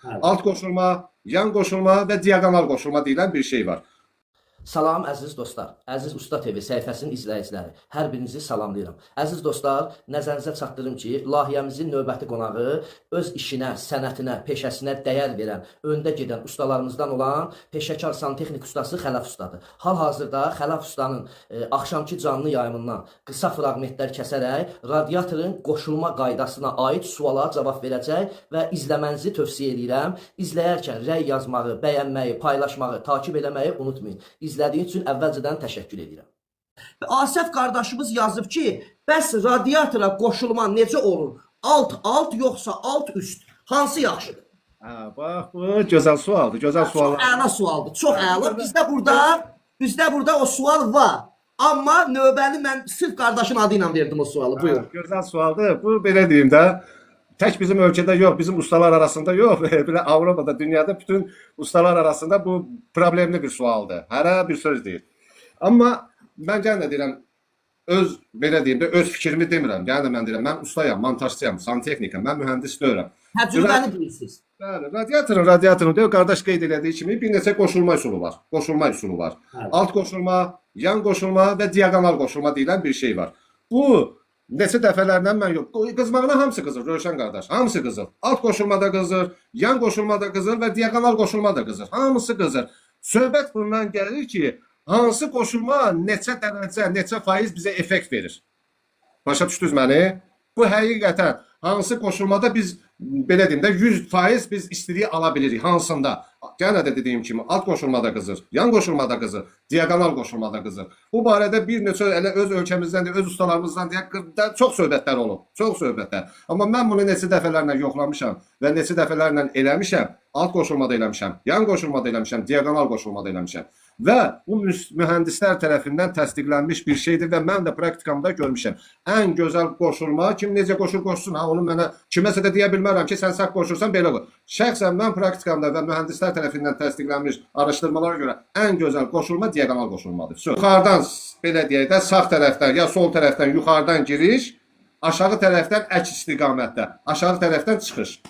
Alt qoşulma, yan qoşulma və diaqonal qoşulma deyilən bir şey var. Salam əziz dostlar, əziz Usta TV səhifəsinin izləyiciləri, hər birinizi salamlayıram. Əziz dostlar, nəzərinizə çatdırım ki, layihəmizin növbəti qonağı öz işinə, sənətinə, peşəsinə dəyər verən, öndə gedən ustalarımızdan olan peşəkar santexnik ustası Xələf ustadır. Hal-hazırda Xələf ustanın axşamki canlı yayımından qısa fraqmentlər kəsərək radiatorun qoşulma qaydasına aid suala cavab verəcək və izləmənizi tövsiyə edirəm. İzləyərkən rəy yazmağı, bəyənməyi, paylaşmağı, takib eləməyi unutmayın. İzlədiyi üçün əvvəlcədən təşəkkür edirəm. Asəf qardaşımız yazıb ki, bəs radiatora qoşulma necə olur? Alt yoxsa alt-üst? Hansı yaxşıdır? Bax, bu gözəl sualdır, gözəl sual. Çox əla sualdır, çox əla. Bizdə burada o sual var. Amma növbəni mən sırf qardaşın adı ilə verdim o sualı. Buyur. Gözəl sualdır. Bu, belə deyim də, tək bizim ölkədə yox, bizim ustalar arasında yox, belə Avropada, dünyada bütün ustalar arasında bu problemli bir sualdır. Hərə bir söz deyir. Amma mən gələn də deyirəm, belə deyim də, öz fikrimi demirəm. Gələn də mən deyirəm, mən ustayam, montajçıyam, santexnikam, mən mühəndis deyirəm. Təcrübəni bilirsiniz. Bəli, radiatorun deyil, qardaş qeyd elədiyi kimi bir neçə qoşulma üsulu var. Alt qoşulma, yan qoşulma və diaqonal qoşulma deyilən bir şey var. Bu neçə dəfələrlə mən yox. Qızmağına hamısı qızır, Rövşən qardaş. Hamısı qızır. Alt qoşulmada qızır, yan qoşulmada qızır və diaqonal qoşulmada qızır. Hamısı qızır. Söhbət bundan gəlir ki, hansı qoşulma neçə dərəcə, neçə faiz bizə effekt verir. Başa düşdünüz məni? Bu həqiqətən hansı qoşulmada biz, belə deyim də, 100% biz istiliyi ala bilirik. Hansında? Gənə də dediyim kimi, alt qoşulmada qızır, yan qoşulmada qızır, diaqonal qoşulmada qızır. Bu barədə bir neçə elə öz ölkəmizdən də, öz ustalarımızdan da çox söhbətlər olub. Çox söhbətlər. Amma mən bunu neçə dəfələrlə yoxlamışam və neçə dəfələrlə eləmişəm. Alt qoşulmada eləmişəm, yan qoşulmada eləmişəm, diaqonal qoşulmada eləmişəm. Və bu mühəndislər tərəfindən təsdiqlənmiş bir şeydir və mən də praktikamda görmüşəm. Ən gözəl qoşulma, kim necə qoşulsun, onu mənə kiməsə də deyə bilmərəm ki, sən səhv qoşulsan belə qoy. Şəxsən mən praktikamda və mühəndislər tərəfindən təsdiqlənmiş araşdırmalara görə ən gözəl qoşulma diaqonal qoşulmadır. Yuxarıdan, belə deyək də, sağ tərəfdən ya sol tərəfdən yuxarıdan giriş, aşağı tərəfdən əks istiqamətdə, aşağı tərəfdən çıxış.